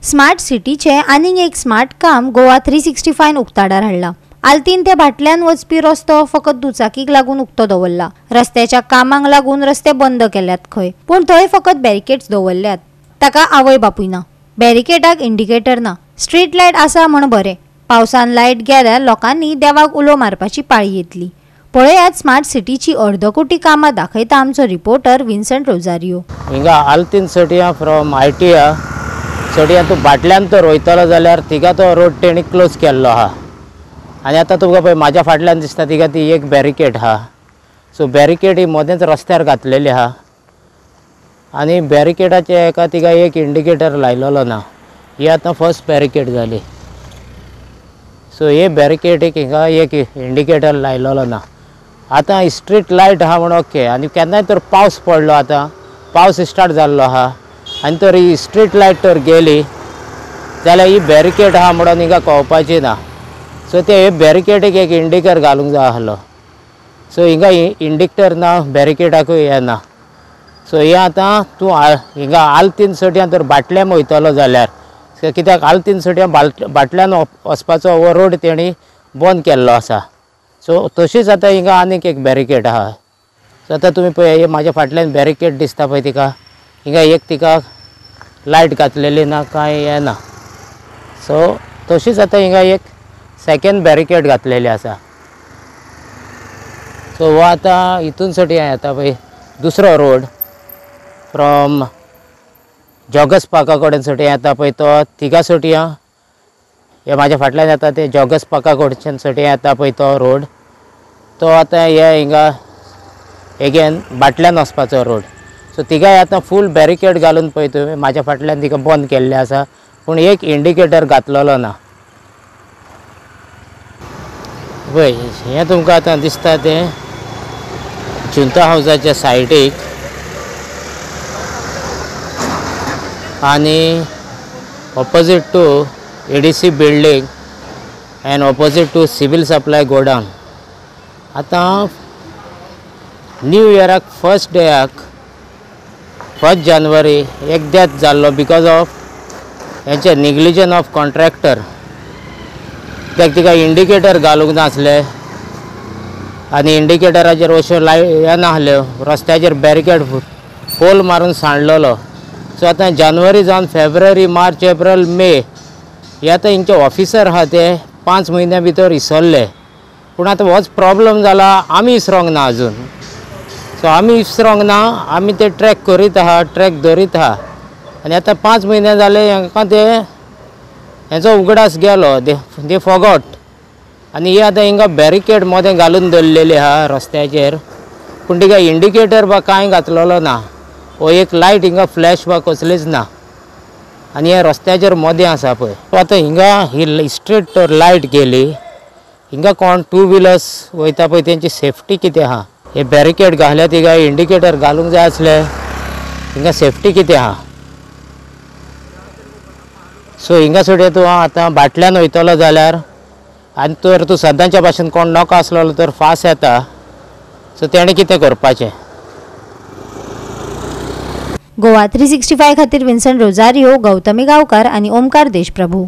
Smart सिटीचे आनीक एक smart काम गोवा 365 उक्ताडार हाडला। आल्तीन ते भाटल्यान वचपी रस्तो फकत दुचाकीक लागून उक्तो दवरला। रस्त्याच्या कामांक लागून रस्ते बंद केल्यात खंय, पण थंय फकत बॅरिकेड्स दवरल्यात। ताका आवय बापूय ना, बॅरिकेडाक इंडिकेटर ना, स्ट्रीट लायट आसा म्हण बरें, पावसान लायट गेल्यार लोकांनी देवाक उलो मारपाची पाळी येतली। पळयात स्मार्ट सिटीची अर्धकोटी कामां दाखयता आमचो रिपोर्टर विन्संट रोजारियो। हिंगा आल्तीन सटिया फ्रॉम आयटिया सटिया तूं भाटल्यान तर वयतलो जाल्यार तिका तो रोड तेणी क्लोज केल्लो आहा। आनी आतां तुका पळय म्हाज्या फाटल्यान दिसता तिका ती एक बॅरिकेड आहा। सो बॅरिकेड ही मदेंच रस्त्यार घातलेली आहा आनी बॅरिकेडाच्या एका तिका एक इंडिकेटर लायलेलो ना। ही आतां फर्स्ट बॅरिकेड जाली। सो हे बॅरिकेडीक हिंगा एक इंडिकेटर लायलेलो ना। आतां स्ट्रीट लायट आहा म्हण ओके, आनी केन्नाय तर पावस पडलो, आतां पावस स्टार्ट जाल्लो आहा आनी तर ही स्ट्रीट लायट तर गेली जाल्यार ही बॅरिकेड आहा म्हणून हिंगा कळपाची ना। सो ते हे बॅरिकेडीक एक इंडिकेटर घालूंक जाय आसलो। सो हिंगा इंडिकेटर ना, बॅरिकेडाकूय हे ना। सो हे आतां तूं हिंगा आल्तीन सटिया तर भाटल्यान वयतलो जाल्यार कित्याक आल्तीन सटिया भाटल्यान वचपाचो हो रोड तेणी बंद केल्लो आसा। सो तशीच आतां हिंगा आनीक एक बॅरिकेड आहा। सो आतां तुमी पळय हे म्हाज्या फाटल्यान बॅरिकेड दिसता पळय तिका, हिंगा एक तिका लायट घातलेली ना, कांय हे ना। सो तशीच आतां हिंगा एक सेकंड बॅरिकेड घातलेली आसा। सो हो आतां हितून सटिया येता पळय दुसरो रोड फ्रॉम जॉगर्स पार्का कडेन सटिया येता पळय तो तिगा सटिया, हे म्हाज्या फाटल्यान येता ते जॉगर्स पार्का कडच्यान सटिया येता पळय तो रोड, तो आतां हे हिंगा एगेन भाटल्यान वचपाचो रोड। सो तिगाय आतां फूल बॅरिकेड घालून पळय तुवें म्हाज्या फाटल्यान तिका बंद केल्लें आसा, पूण एक इंडिकेटर घातलेलो ना। पळय हें तुमकां आतां दिसता तें जुंता हावजाच्या सायडीक आनी opposite to ADC building and opposite to civil supply godown. आतां न्यू इयराक फर्स्ट डेयाक 1 जानेवारी एक डेथ जाल्लो बिकॉज ऑफ हेचे निग्लिजन ऑफ कॉन्ट्रॅक्टर। कित्याक तिका इंडिकेटर घालूंक नासले आनी इंडिकेटराचेर अश्यो हे नासल्यो, रस्त्याचेर बॅरिकेड पोल मारून सांडलेलो। सो आतां जानेवारी जावन फेब्रुवारी, मार्च, एप्रील, मे हे आतां हेंचे ऑफिसर आहा ते 5 म्हयन्यां भितर इसरले, पूण आतां होच प्रॉब्लम जाला, आमी इसरोंक ना अजून। सो आमी इसरोंक ना, आमी ते ट्रॅक करीत आहा, ट्रॅक धरीत आहा आनी आतां 5 म्हयने जाले हांकां ते हेचो उगडास गेलो, दे फॉगॉट। आनी ही आतां हिंगा बॅरिकेड मदें घालून दवरलेली आहा रस्त्याचेर, पूण तिका इंडिकेटर बा कांय घातलेलो ना, वो एक लायट हिंगा फ्लॅश बा कसलीच ना आनी हे रस्त्याचेर मदें आसा पळय। आतां हिंगा ही स्ट्रीट तर लायट गेली, हिंगा कोण 2 व्हिलर्स वयता पळय तेंची सेफ्टी कितें आहा? हे बॅरिकेड घाल्या तिका इंडिकेटर घालूंक जाय आसले, हिंगा सेफ्टी कितें आहा? सो हिंगा सुद्दां तूं आतां भाटल्यान वयतलो जाल्यार आनी तर तूं सदांच्या भाशेन कोण नॉक आसलेलो तर फास्ट येता, सो तेणें कितें करपाचें? गोवा 365 खातीर विन्संट रोजारियो, गौतमी गांवकार आनी ओमकार देशप्रभू।